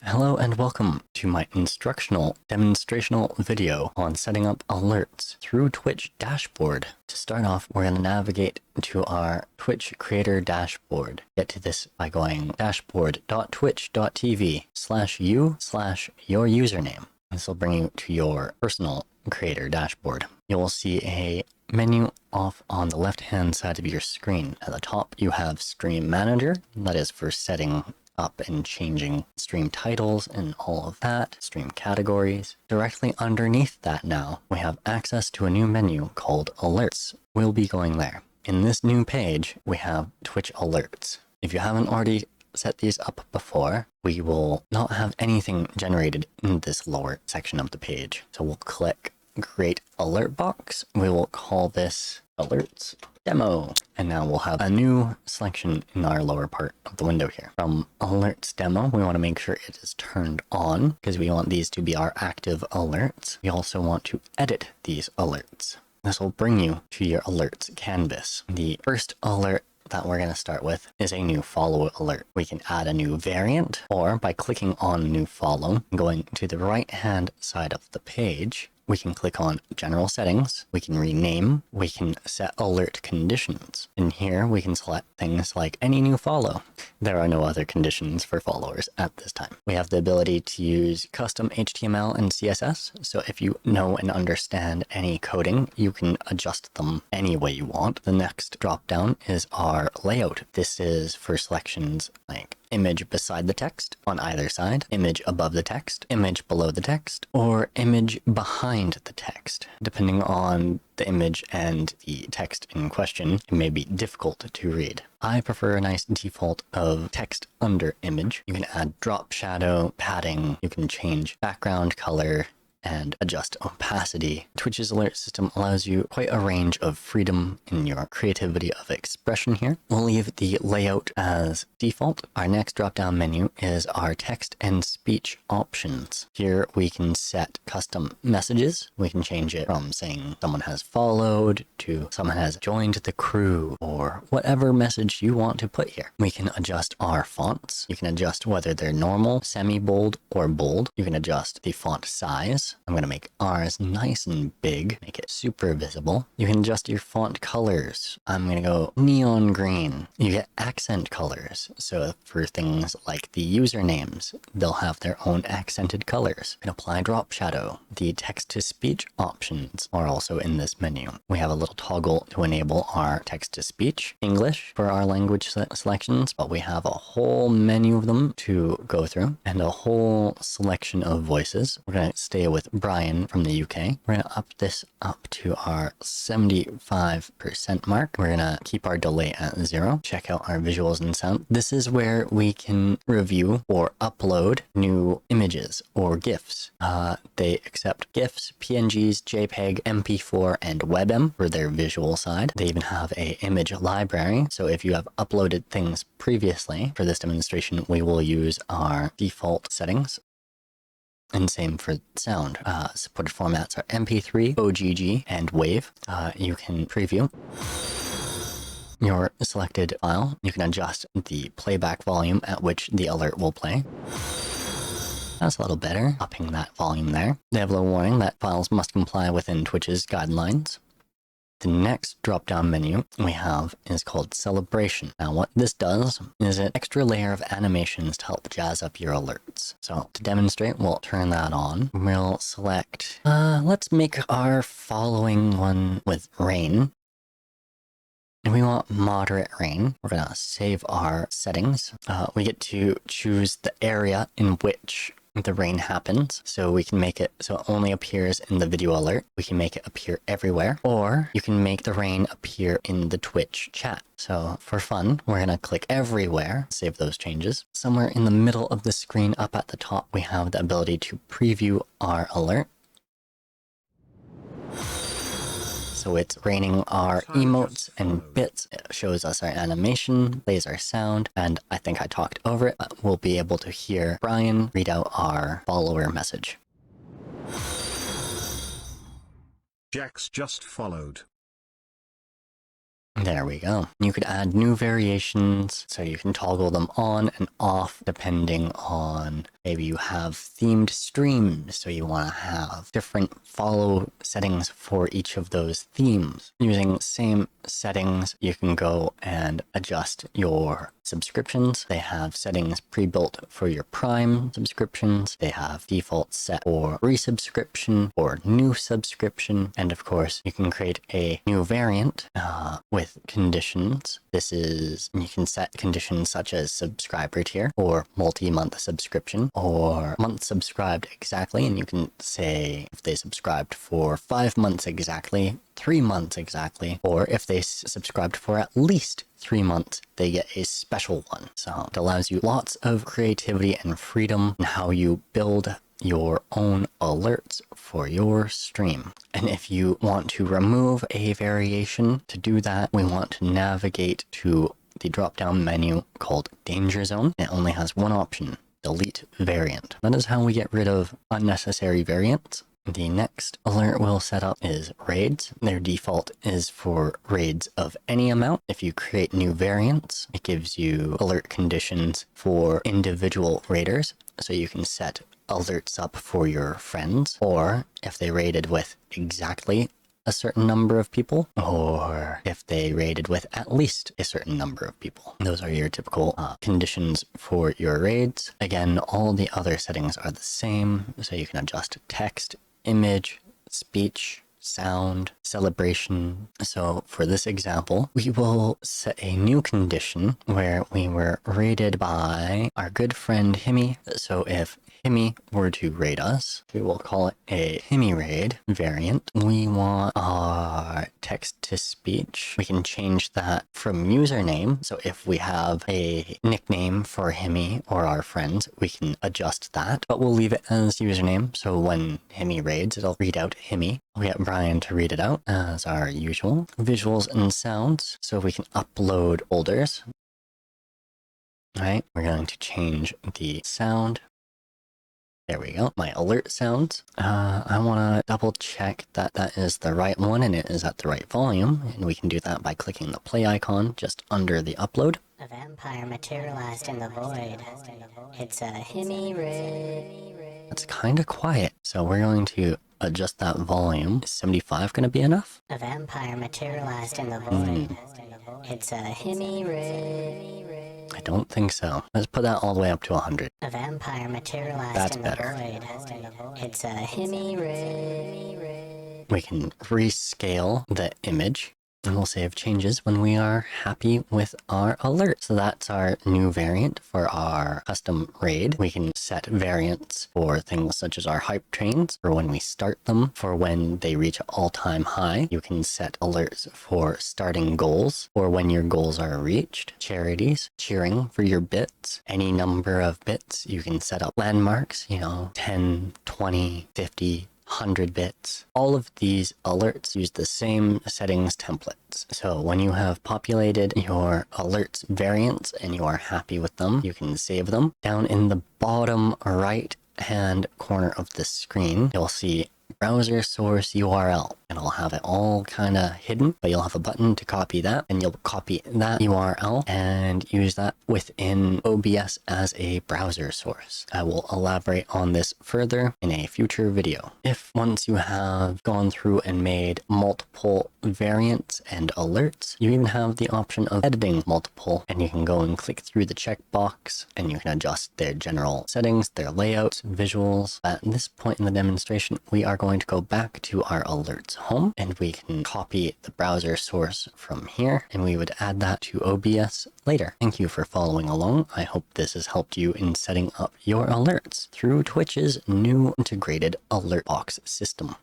Hello and welcome to my instructional demonstrational video on setting up alerts through Twitch dashboard. To start off, we're going to navigate to our Twitch creator dashboard. Get to this by going dashboard.twitch.tv/u/your username. This will bring you to your personal creator dashboard. You will see a menu off on the left hand side of your screen. At the top, you have Stream Manager, that is for setting up and changing stream titles and all of that, stream categories. Directly underneath that now, we have access to a new menu called Alerts. We'll be going there. In this new page, we have Twitch Alerts. If you haven't already set these up before, we will not have anything generated in this lower section of the page. So we'll click Create Alert Box. We will call this Alerts Demo. And now we'll have a new selection in our lower part of the window here. From Alerts Demo, we want to make sure it is turned on because we want these to be our active alerts. We also want to edit these alerts. This will bring you to your alerts canvas. The first alert that we're going to start with is a new follow alert. We can add a new variant, or by clicking on new follow, going to the right hand side of the page, we can click on General Settings, we can rename, we can set alert conditions. In here, we can select things like any new follow. There are no other conditions for followers at this time. We have the ability to use custom HTML and CSS, so if you know and understand any coding, you can adjust them any way you want. The next drop-down is our layout. This is for selections like image beside the text on either side, image above the text, image below the text, or image behind the text. Depending on the image and the text in question, it may be difficult to read. I prefer a nice default of text under image. You can add drop shadow, padding, you can change background color, and adjust opacity. Twitch's alert system allows you quite a range of freedom in your creativity of expression here. We'll leave the layout as default. Our next drop-down menu is our text and speech options. Here we can set custom messages. We can change it from saying someone has followed to someone has joined the crew, or whatever message you want to put here. We can adjust our fonts. You can adjust whether they're normal, semi-bold, or bold. You can adjust the font size. I'm going to make ours nice and big, make it super visible. You can adjust your font colors. I'm going to go neon green. You get accent colors. So for things like the usernames, they'll have their own accented colors. You can apply drop shadow. The text-to-speech options are also in this menu. We have a little toggle to enable our text-to-speech English for our language selections, but we have a whole menu of them to go through and a whole selection of voices. We're going to stay with Brian from the UK. We're going to up this up to our 75% mark. We're going to keep our delay at 0. Check out our visuals and sound. This is where we can review or upload new images or GIFs. They accept GIFs, PNGs, JPEG, MP4, and WebM for their visual side. They even have a image library. So if you have uploaded things previously, for this demonstration, we will use our default settings. And same for sound. Supported formats are MP3, OGG, and WAVE. You can preview your selected file. You can adjust the playback volume at which the alert will play. That's a little better, upping that volume there. They have a warning that files must comply within Twitch's guidelines. The next drop-down menu we have is called Celebration. Now what this does is an extra layer of animations to help jazz up your alerts. So to demonstrate, we'll turn that on. We'll select, let's make our following one with rain. And we want moderate rain. We're gonna save our settings. We get to choose the area in which the rain happens, so we can make it so it only appears in the video alert. We can make it appear everywhere, or you can make the rain appear in the Twitch chat. So for fun, we're gonna click everywhere, save those changes. Somewhere in the middle of the screen up at the top, we have the ability to preview our alert. So it's raining our emotes and bits. It shows us our animation, plays our sound, and I think I talked over it, but we'll be able to hear Brian read out our follower message. Jax just followed. There we go. You could add new variations, so you can toggle them on and off depending on Maybe you have themed streams, so you want to have different follow settings for each of those themes. Using same settings, you can go and adjust your subscriptions. They have settings pre-built for your Prime subscriptions. They have default set for resubscription or new subscription. And of course, you can create a new variant with conditions. You can set conditions such as subscriber tier or multi-month subscription or month subscribed exactly. And you can say if they subscribed for 5 months exactly, 3 months exactly, or if they subscribed for at least 3 months, they get a special one. So it allows you lots of creativity and freedom in how you build your own alerts for your stream. And if you want to remove a variation, to do that, we want to navigate to the drop-down menu called Danger Zone. It only has one option: delete variant. That is how we get rid of unnecessary variants. The next alert we'll set up is raids. Their default is for raids of any amount. If you create new variants, it gives you alert conditions for individual raiders. So you can set alerts up for your friends, or if they raided with exactly a certain number of people, or if they raided with at least a certain number of people. Those are your typical conditions for your raids. Again, all the other settings are the same, so you can adjust text, image, speech, sound, celebration. So for this example, we will set a new condition where we were raided by our good friend Himi. So if Himi were to raid us, we will call it a Himi raid variant. We want our text to speech. We can change that from username. So if we have a nickname for Himi or our friends, we can adjust that, but we'll leave it as username. So when Himi raids, it'll read out Himi. We get Brian to read it out as our usual. Visuals and sounds. So we can upload folders. All right, we're going to change the sound. There we go, my alert sounds. I want to double check that that is the right one and it is at the right volume. And we can do that by clicking the play icon just under the upload. A vampire materialized in the void. It's a Himi raid. It's kind of quiet, so we're going to adjust that volume. Is 75 going to be enough? A vampire materialized in the void. It's a Himi raid. I don't think so. Let's put that all the way up to 100. A vampire materialized That's in better. the void. It's a Himi raid. We can rescale the image, and we'll save changes when we are happy with our alert. So that's our new variant for our custom raid. We can set variants for things such as our hype trains, for when we start them, for when they reach an all-time high. You can set alerts for starting goals, or when your goals are reached. Charities, cheering for your bits, any number of bits. You can set up landmarks, 10, 20, 50, 100 bits. All of these alerts use the same settings templates. So when you have populated your alerts variants and you are happy with them, you can save them. Down in the bottom right hand corner of the screen, you'll see browser source URL, and I'll have it all kind of hidden, but you'll have a button to copy that, and you'll copy that URL and use that within OBS as a browser source. I will elaborate on this further in a future video. If once you have gone through and made multiple variants and alerts, you even have the option of editing multiple, and you can go and click through the checkbox and you can adjust their general settings, their layouts, visuals. At this point in the demonstration, we are going to go back to our alerts home, and we can copy the browser source from here, and we would add that to OBS later. Thank you for following along. I hope this has helped you in setting up your alerts through Twitch's new integrated alert box system.